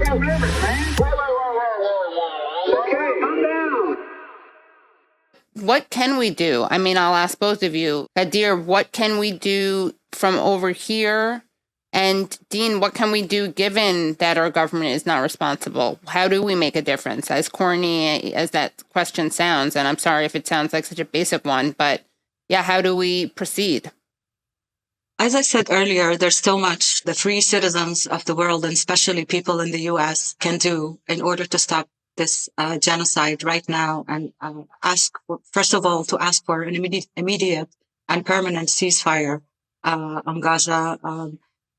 Okay, calm down. What can we do? I mean, I'll ask both of you. Ghadir, what can we do from over here? And Dean, what can we do given that our government is not responsible? How do we make a difference? As corny as that question sounds, and I'm sorry if it sounds like such a basic one, but yeah, how do we proceed? As I said earlier, there's so much the free citizens of the world, and especially people in the US, can do in order to stop this genocide right now, and first of all, to ask for an immediate and permanent ceasefire on Gaza,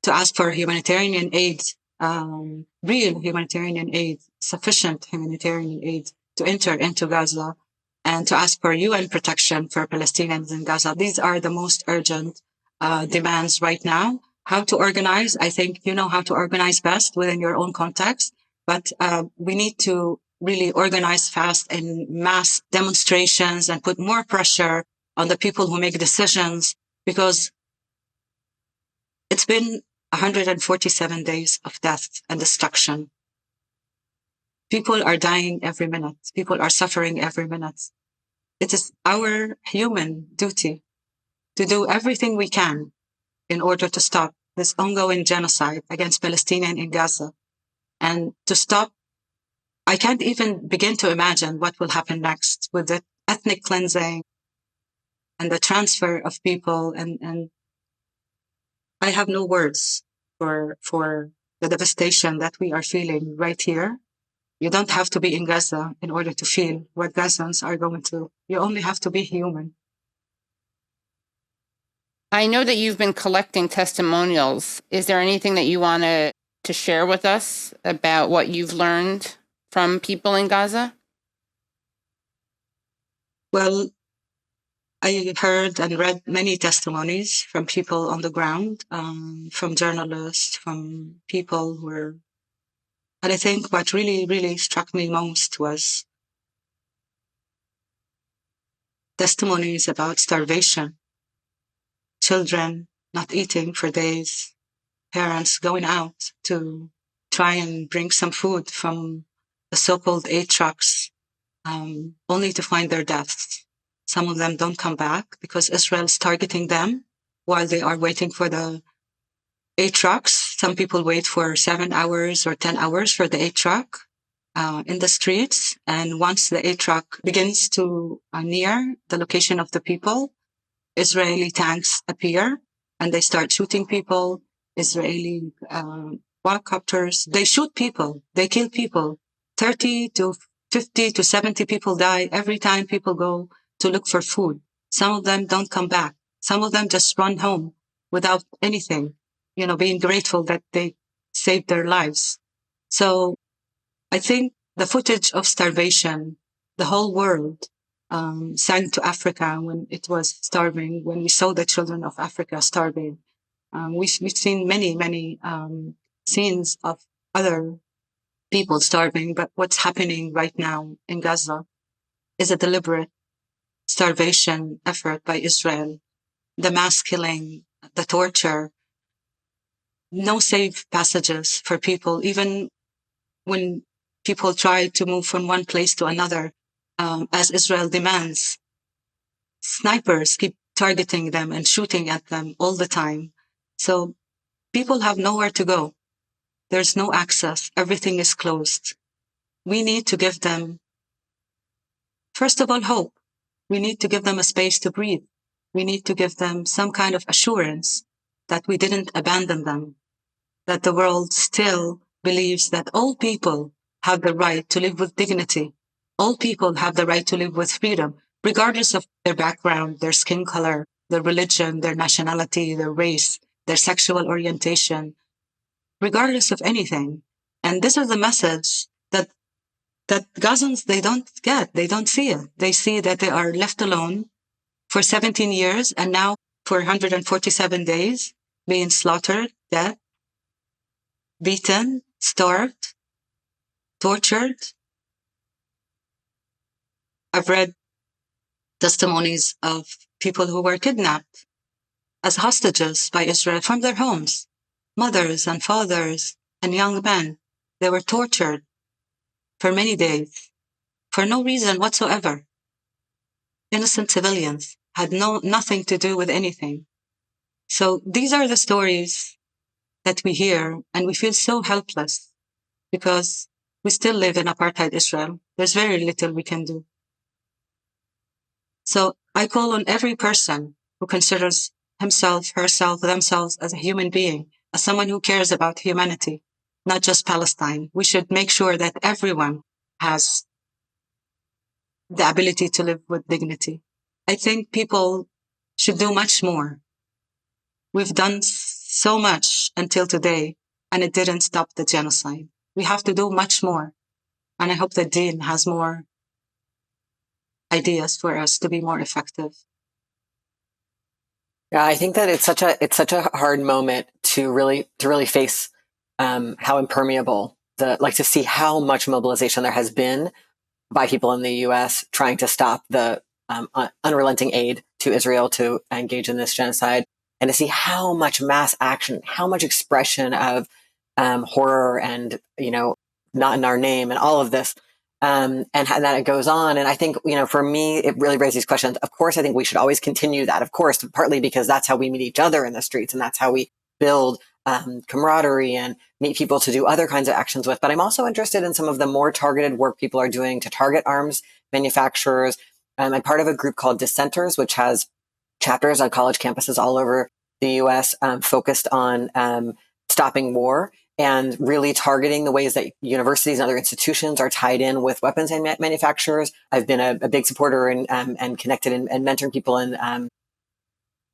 to ask for humanitarian aid, real humanitarian aid, sufficient humanitarian aid to enter into Gaza, and to ask for UN protection for Palestinians in Gaza. These are the most urgent demands right now. How to organize? I think you know how to organize best within your own context, but we need to really organize fast in mass demonstrations and put more pressure on the people who make decisions, because it's been 147 days of death and destruction. People are dying every minute. People are suffering every minute. It is our human duty to do everything we can in order to stop this ongoing genocide against Palestinians in Gaza, and to stop. I can't even begin to imagine what will happen next with the ethnic cleansing and the transfer of people. And I have no words for the devastation that we are feeling right here. You don't have to be in Gaza in order to feel what Gazans are going through. You only have to be human. I know that you've been collecting testimonials. Is there anything that you want to share with us about what you've learned from people in Gaza? Well, I heard and read many testimonies from people on the ground, from journalists, from people who were. And I think what really, really struck me most was testimonies about starvation, children not eating for days, parents going out to try and bring some food from the so-called aid trucks, only to find their deaths. Some of them don't come back because Israel is targeting them while they are waiting for the aid trucks. Some people wait for 7 hours or 10 hours for the aid truck in the streets. And once the aid truck begins to near the location of the people, Israeli tanks appear and they start shooting people. Israeli quadcopters, they shoot people, they kill people. 30 to 50 to 70 people die every time people go to look for food. Some of them don't come back. Some of them just run home without anything, being grateful that they saved their lives. So I think the footage of starvation, the whole world sang to Africa when it was starving, when we saw the children of Africa starving. We've seen many scenes of other people starving, but what's happening right now in Gaza is a deliberate starvation effort by Israel. The mass killing, the torture, no safe passages for people, even when people try to move from one place to another, as Israel demands. Snipers keep targeting them and shooting at them all the time. So people have nowhere to go. There's no access. Everything is closed. We need to give them, first of all, hope. We need to give them a space to breathe. We need to give them some kind of assurance that we didn't abandon them, that the world still believes that all people have the right to live with dignity. All people have the right to live with freedom, regardless of their background, their skin color, their religion, their nationality, their race, their sexual orientation, regardless of anything. And this is the message that Gazans, they don't get, they don't see it. They see that they are left alone for 17 years and now for 147 days, being slaughtered, dead, beaten, starved, tortured. I've read testimonies of people who were kidnapped as hostages by Israel from their homes, mothers and fathers and young men. They were tortured for many days for no reason whatsoever. Innocent civilians had nothing to do with anything. So these are the stories that we hear, and we feel so helpless because we still live in apartheid Israel. There's very little we can do. So I call on every person who considers himself, herself, themselves as a human being, as someone who cares about humanity, not just Palestine. We should make sure that everyone has the ability to live with dignity. I think people should do much more. We've done so much until today, and it didn't stop the genocide. We have to do much more. And I hope that Dean has more ideas for us to be more effective. Yeah, I think that it's such a hard moment to really face how impermeable to see how much mobilization there has been by people in the U.S. trying to stop the unrelenting aid to Israel to engage in this genocide, and to see how much mass action, how much expression of horror and not in our name and all of this. And that it goes on. And I think, for me, it really raises these questions. Of course, I think we should always continue that, of course, partly because that's how we meet each other in the streets and that's how we build camaraderie and meet people to do other kinds of actions with. But I'm also interested in some of the more targeted work people are doing to target arms manufacturers. I'm part of a group called Dissenters, which has chapters on college campuses all over the U.S. Focused on stopping war and really targeting the ways that universities and other institutions are tied in with weapons manufacturers. I've been a big supporter and connected and mentoring people in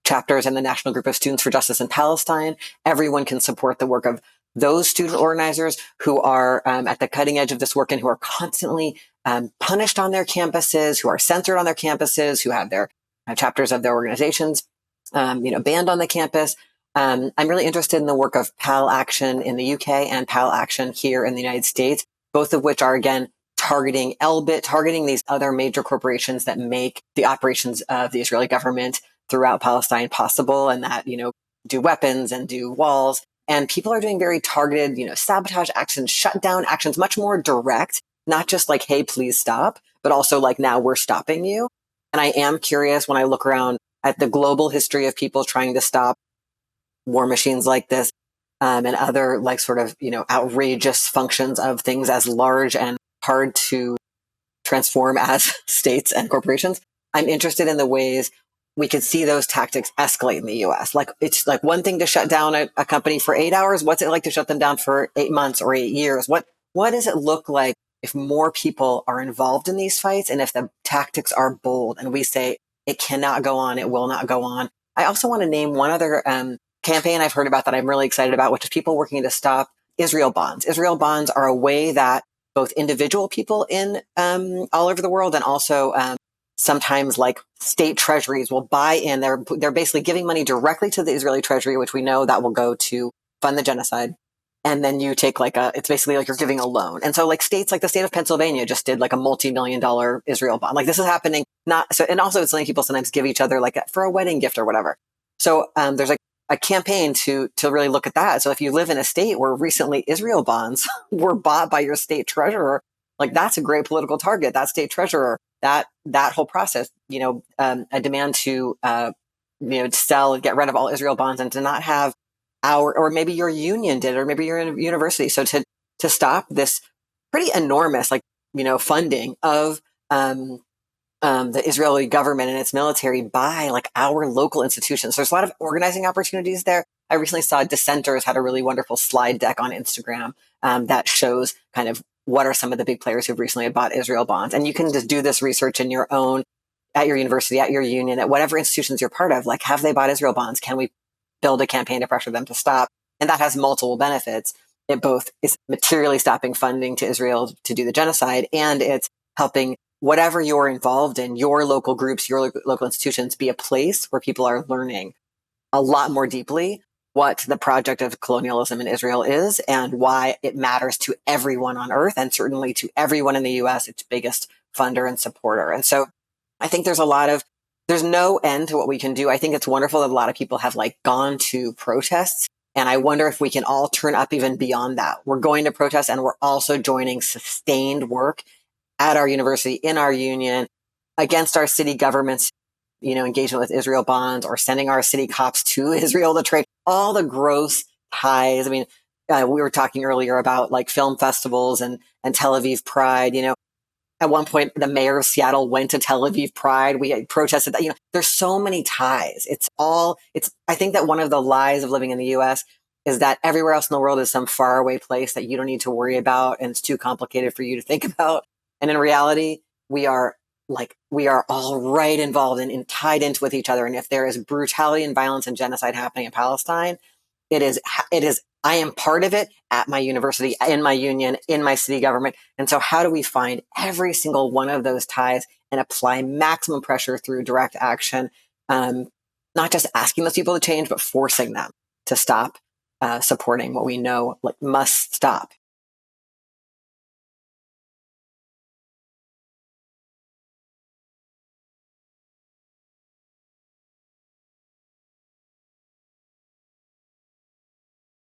chapters in the National Group of Students for Justice in Palestine. Everyone can support the work of those student organizers who are at the cutting edge of this work and who are constantly punished on their campuses, who are censored on their campuses, who have their chapters of their organizations banned on the campus. I'm really interested in the work of PAL Action in the UK and PAL Action here in the United States, both of which are, again, targeting Elbit, targeting these other major corporations that make the operations of the Israeli government throughout Palestine possible, and that, do weapons and do walls. And people are doing very targeted, sabotage actions, shutdown actions, much more direct, not just like, hey, please stop, but also like, now we're stopping you. And I am curious when I look around at the global history of people trying to stop war machines like this, and other outrageous functions of things as large and hard to transform as states and corporations. I'm interested in the ways we could see those tactics escalate in the US. Like, it's like one thing to shut down a company for 8 hours. What's it like to shut them down for 8 months or 8 years? What does it look like if more people are involved in these fights and if the tactics are bold and we say it cannot go on, it will not go on? I also want to name one other campaign I've heard about that I'm really excited about, which is people working to stop Israel bonds. Israel bonds are a way that both individual people in all over the world and also sometimes like state treasuries will buy in. They're basically giving money directly to the Israeli treasury, which we know that will go to fund the genocide. And then you take it's basically like you're giving a loan. And so like states like the state of Pennsylvania just did like a multi-million-dollar Israel bond. Like this is happening and also it's something people sometimes give each other like for a wedding gift or whatever. So there's like a campaign to really look at that. So if you live in a state where recently Israel bonds were bought by your state treasurer, like that's a great political target. That state treasurer, that whole process, a demand to sell, get rid of all Israel bonds and to not have or maybe your union did, or maybe you're in a university. So to stop this pretty enormous, funding of the Israeli government and its military by like our local institutions. There's a lot of organizing opportunities there. I recently saw Dissenters had a really wonderful slide deck on Instagram that shows kind of what are some of the big players who've recently bought Israel bonds. And you can just do this research in your own, at your university, at your union, at whatever institutions you're part of. Like, have they bought Israel bonds? Can we build a campaign to pressure them to stop? And that has multiple benefits. It both is materially stopping funding to Israel to do the genocide, and it's helping whatever you're involved in, your local groups, your local institutions, be a place where people are learning a lot more deeply what the project of colonialism in Israel is and why it matters to everyone on earth, and certainly to everyone in the US, its biggest funder and supporter. And so I think there's no end to what we can do. I think it's wonderful that a lot of people have gone to protests And I wonder if we can all turn up even beyond that. We're going to protest, and we're also joining sustained work at our university, in our union, against our city governments, engagement with Israel bonds, or sending our city cops to Israel to trade. All the gross ties. I mean, we were talking earlier about like film festivals and Tel Aviv Pride. At one point, the mayor of Seattle went to Tel Aviv Pride. We protested that. There's so many ties. I think that one of the lies of living in the US is that everywhere else in the world is some faraway place that you don't need to worry about, and it's too complicated for you to think about. And in reality, we are all right involved and tied into with each other. And if there is brutality and violence and genocide happening in Palestine, it is, I am part of it at my university, in my union, in my city government. And so how do we find every single one of those ties and apply maximum pressure through direct action? Not just asking those people to change, but forcing them to stop supporting what we know must stop.